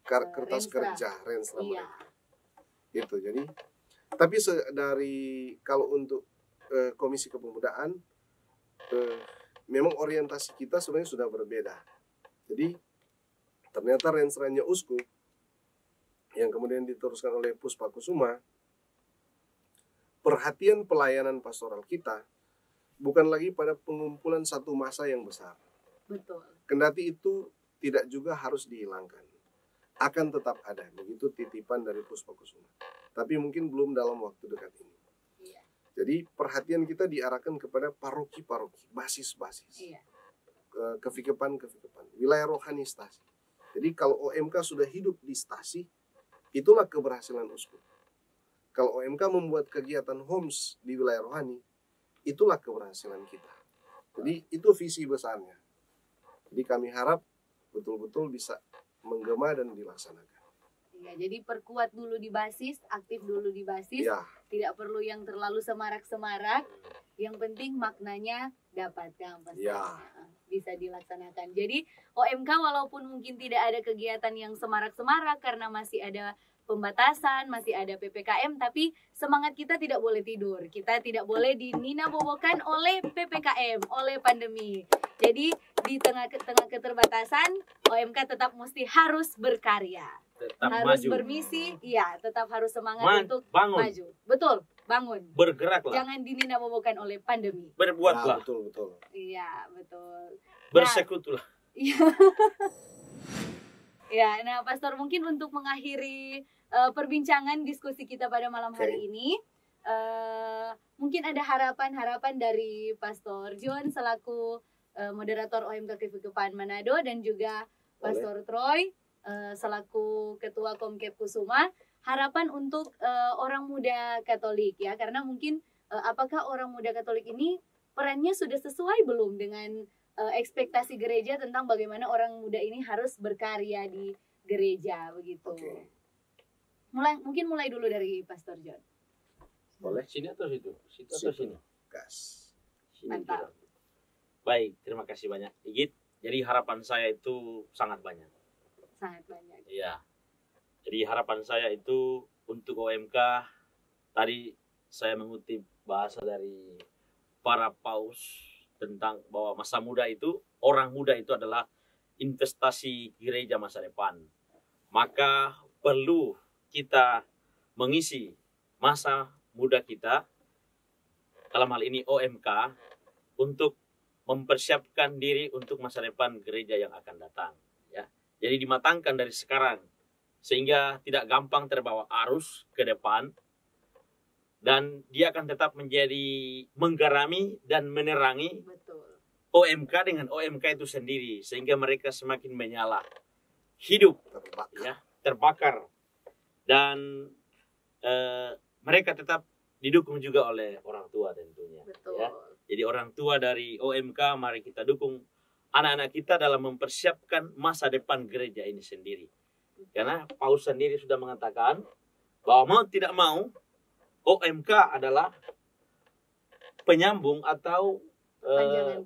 kertas Renstra. kerja, renstra iya. mereka. Gitu. Jadi, tapi dari kalau untuk Komisi Kepemudaan, memang orientasi kita sebenarnya sudah berbeda. Jadi, ternyata rensranya uskup yang kemudian diteruskan oleh Puspa Kusuma, perhatian pelayanan pastoral kita bukan lagi pada pengumpulan satu massa yang besar. Betul. Kendati itu tidak juga harus dihilangkan. Akan tetap ada, begitu titipan dari Puspa Kusuma. Tapi mungkin belum dalam waktu dekat ini. Iya. Jadi perhatian kita diarahkan kepada paroki-paroki, basis-basis. Iya. Kevikepan-kevikepan, wilayah rohani stasi. Jadi kalau OMK sudah hidup di stasi, itulah keberhasilan uskup. Kalau OMK membuat kegiatan Homs di wilayah rohani, itulah keberhasilan kita. Jadi itu visi besarnya. Jadi kami harap betul-betul bisa menggema dan dilaksanakan. Iya, jadi perkuat dulu di basis, aktif dulu di basis. Ya, Tidak perlu yang terlalu semarak-semarak. Yang penting maknanya dapat kan pasti. Ya. Bisa dilaksanakan. Jadi OMK walaupun mungkin tidak ada kegiatan yang semarak-semarak karena masih ada pembatasan, masih ada PPKM, tapi semangat kita tidak boleh tidur. Kita tidak boleh dininabobokan oleh PPKM, oleh pandemi. Jadi di tengah keterbatasan, OMK tetap mesti harus berkarya. Tetap Harus maju. bermisi, iya, tetap harus semangat untuk bangun. maju. Betul, bangun. Bergeraklah. Jangan dininabobokan oleh pandemi. Berbuatlah. betul. Iya, betul. Bersekutulah. Iya. Ya, nah Pastor mungkin untuk mengakhiri perbincangan diskusi kita pada malam hari ini, mungkin ada harapan-harapan dari Pastor John selaku moderator OMK Kevikepan Manado dan juga Pastor Troy selaku Ketua Komkep Kusuma, harapan untuk orang muda Katolik ya, karena mungkin apakah orang muda Katolik ini perannya sudah sesuai belum dengan ekspektasi gereja tentang bagaimana orang muda ini harus berkarya di gereja begitu. Oke. Mungkin mulai dulu dari Pastor John. Boleh sini atau situ? Situ atau sini? Gas. Sini Mantap. juga. Baik, terima kasih banyak Igit. Jadi harapan saya itu sangat banyak. Sangat banyak. Iya. Jadi harapan saya itu untuk OMK, tadi saya mengutip bahasa dari para paus tentang bahwa masa muda itu, orang muda itu adalah investasi gereja masa depan. Maka perlu kita mengisi masa muda kita, dalam hal ini OMK, untuk mempersiapkan diri untuk masa depan gereja yang akan datang. Ya. Jadi dimatangkan dari sekarang, sehingga tidak gampang terbawa arus ke depan, dan dia akan tetap menjadi menggarami dan menerangi Betul. OMK dengan OMK itu sendiri, sehingga mereka semakin menyala, hidup, Terbakar. ya, terbakar, dan mereka tetap didukung juga oleh orang tua tentunya. Betul. Ya. Jadi orang tua dari OMK, mari kita dukung anak-anak kita dalam mempersiapkan masa depan gereja ini sendiri. Karena Paus sendiri sudah mengatakan bahwa mau tidak mau OMK adalah penyambung atau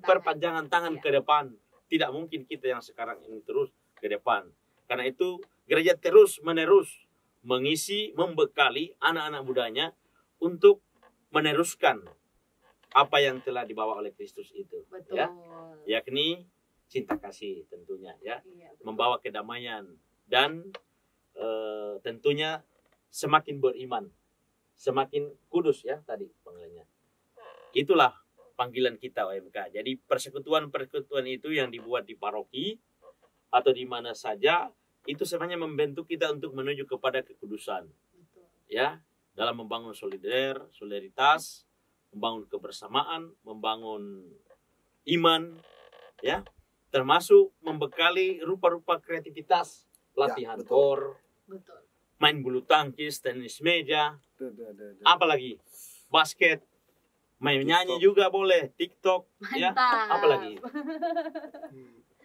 perpanjangan tangan ke depan. Tidak mungkin kita yang sekarang ini terus ke depan. Karena itu gereja terus menerus mengisi, membekali anak-anak mudanya untuk meneruskan apa yang telah dibawa oleh Kristus itu. Betul. Ya, yakni cinta kasih tentunya, ya, Iya, betul. membawa kedamaian dan tentunya semakin beriman, semakin kudus, ya, tadi panggilannya. Itulah panggilan kita OMK. Jadi persekutuan-persekutuan itu yang dibuat di paroki atau di mana saja itu sebenarnya membentuk kita untuk menuju kepada kekudusan, Betul. ya, dalam membangun solidaritas, membangun kebersamaan, membangun iman, ya, termasuk membekali rupa-rupa kreativitas, latihan betul. kor, Betul. main bulu tangkis, tenis meja, Duh. apalagi basket, main nyanyi TikTok. juga boleh, TikTok, ya, Mantap. apalagi,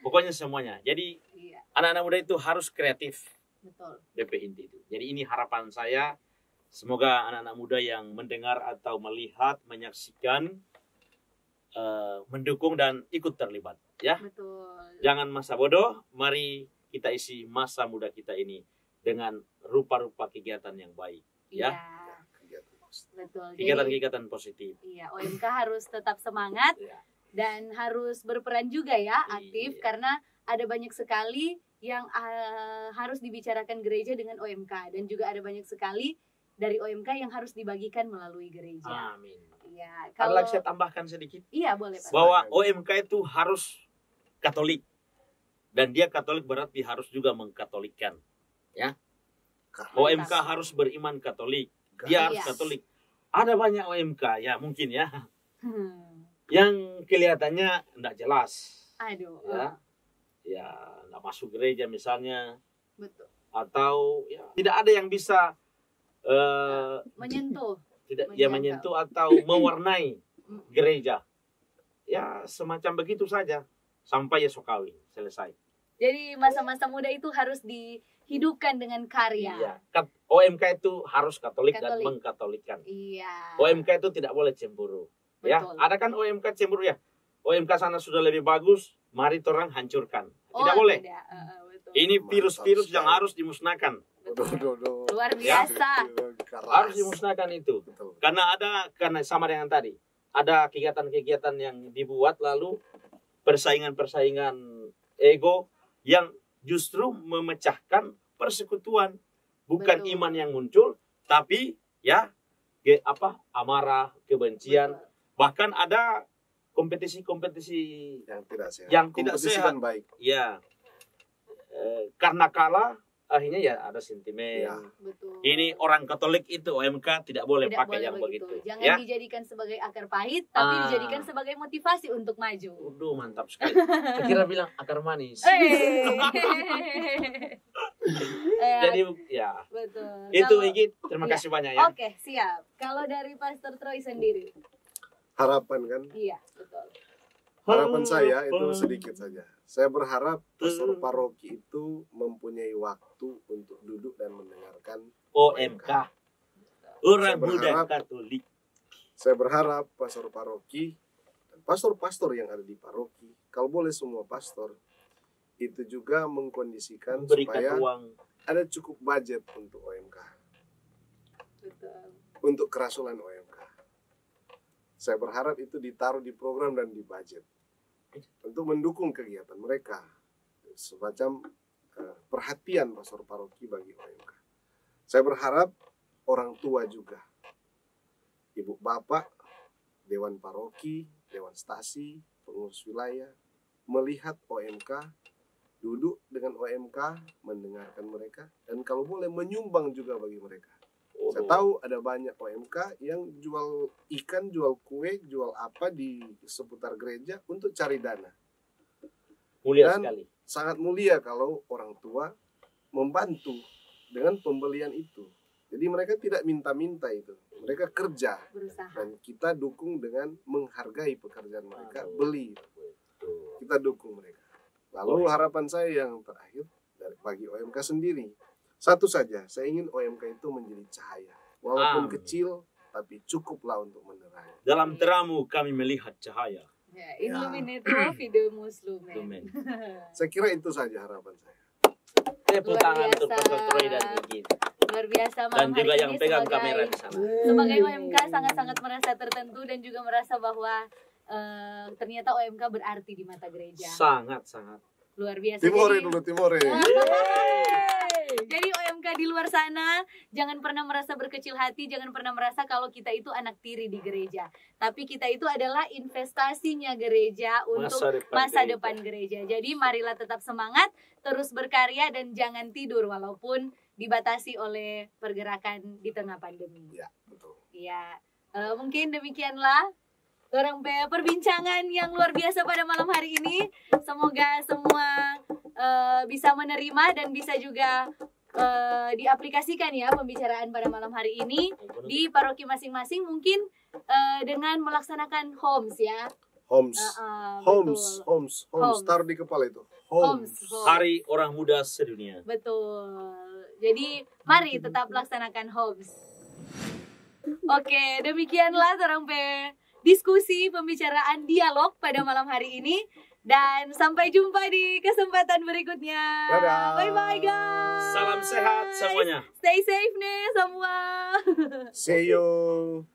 pokoknya semuanya. Jadi Iya, anak-anak muda itu harus kreatif, betul. DP inti itu. Jadi ini harapan saya, semoga anak-anak muda yang mendengar atau melihat, menyaksikan, mendukung dan ikut terlibat, ya. Betul. Jangan masa bodoh, mari kita isi masa muda kita ini dengan rupa-rupa kegiatan yang baik, ya. Iya, betul. Jadi, Kegiatan-kegiatan positif. iya, OMK harus tetap semangat Ya. dan harus berperan juga ya, aktif, Iya. karena ada banyak sekali yang harus dibicarakan gereja dengan OMK, dan juga ada banyak sekali dari OMK yang harus dibagikan melalui gereja. Amin. Iya, Ada kalau lagi saya tambahkan sedikit, iya boleh Pak. bahwa OMK itu harus Katolik, dan dia Katolik berarti harus juga mengkatolikkan. OMK harus beriman Katolik, dia harus Iya. Katolik. Ada banyak OMK, ya mungkin ya, Hmm. yang kelihatannya tidak jelas, Aduh. ya nggak masuk gereja misalnya, Betul. atau ya tidak ada yang bisa Menyentuh. tidak Menjangkau. dia menyentuh atau mewarnai gereja, ya semacam begitu saja sampai esok kawin selesai. Jadi masa-masa muda itu harus dihidupkan dengan karya. Iya. OMK itu harus Katolik, dan Katolik. mengkatolikkan. Iya. OMK itu tidak boleh cemburu. Ya, Betul. ada kan OMK cemburu ya. OMK sana sudah lebih bagus, mari orang hancurkan. Tidak boleh. Tidak. Betul. Ini Mantap virus-virus yang sekali. harus dimusnahkan. Duh. Luar Ya. biasa. Harus dimusnahkan itu. Betul. Karena sama dengan tadi. Ada kegiatan-kegiatan yang dibuat lalu persaingan-persaingan ego yang justru memecahkan persekutuan. Bukan Betul. iman yang muncul, tapi ya amarah, kebencian. Betul. Bahkan ada kompetisi-kompetisi Yang tidak sehat. yang tidak Kompetisi sehat. kan baik. Ya, karena kalah akhirnya ya ada sentimen. Ya. Betul. Ini orang Katolik itu OMK tidak boleh Tidak pakai boleh yang begitu. Jangan Ya, dijadikan sebagai akar pahit, tapi Ah. dijadikan sebagai motivasi untuk maju. Waduh, mantap sekali. Saya kira bilang akar manis. Jadi ya betul. itu Kalau- Igit. Terima Iya. kasih banyak ya. Oke, siap. Kalau dari Pastor Troy sendiri, Harapan kan. iya, betul. Harapan saya itu sedikit saja. Saya berharap pastor paroki itu mempunyai waktu untuk duduk dan mendengarkan. OMK. Orang Saya muda berharap- Katolik. Saya berharap pastor paroki dan pastor-pastor yang ada di paroki, kalau boleh semua pastor, itu juga mengkondisikan Memberikan supaya ruang. ada cukup budget untuk OMK, Betul. untuk kerasulan OMK. Saya berharap itu ditaruh di program dan di budget untuk mendukung kegiatan mereka, semacam perhatian pastor paroki bagi OMK. Saya berharap orang tua juga, ibu bapak, dewan paroki, dewan stasi, pengurus wilayah, melihat OMK, duduk dengan OMK, mendengarkan mereka, dan kalau boleh menyumbang juga bagi mereka. Saya tahu ada banyak OMK yang jual ikan, jual kue, jual apa di seputar gereja untuk cari dana. Mulia Dan sekali. sangat mulia kalau orang tua membantu dengan pembelian itu. Jadi mereka tidak minta-minta itu. Mereka kerja. Berusaha. Dan kita dukung dengan menghargai pekerjaan mereka, Aduh. beli. Kita dukung mereka. Lalu harapan saya yang terakhir bagi OMK sendiri. Satu saja, saya ingin OMK itu menjadi cahaya. Walaupun Amin. kecil, tapi cukuplah untuk menerangi. Dalam terangmu kami melihat cahaya. Ya, Illuminator Fidemus Lumen. Lumen. Saya kira itu saja harapan saya. Tepuk Luar tangan untuk biasa. Pastor Troy dan Gigi. Luar biasa Dan malam juga hari yang ini pegang sebagai, kamera di sana. sebagai OMK sangat-sangat merasa tertentu dan juga merasa bahwa ternyata OMK berarti di mata gereja. Sangat-sangat. Luar biasa. Timore Jadi- dulu, Timore. Jadi OMK di luar sana jangan pernah merasa berkecil hati, jangan pernah merasa kalau kita itu anak tiri di gereja. Tapi kita itu adalah investasinya gereja untuk masa depan gereja. Jadi marilah tetap semangat, terus berkarya dan jangan tidur walaupun dibatasi oleh pergerakan di tengah pandemi. Ya, betul. Iya, mungkin demikianlah orang perbincangan yang luar biasa pada malam hari ini. Semoga semua bisa menerima dan bisa juga diaplikasikan ya pembicaraan pada malam hari ini di paroki masing-masing, mungkin dengan melaksanakan homes ya. Homes. Betul. Homes. Homes. Taruh di kepala itu. Homes. Hari Orang Muda Sedunia. Betul. Jadi mari tetap laksanakan homes. Oke, demikianlah orang diskusi, pembicaraan, dialog pada malam hari ini. Dan sampai jumpa di kesempatan berikutnya. Dadah. Bye-bye guys. Salam sehat semuanya. Stay safe nih semua. See you.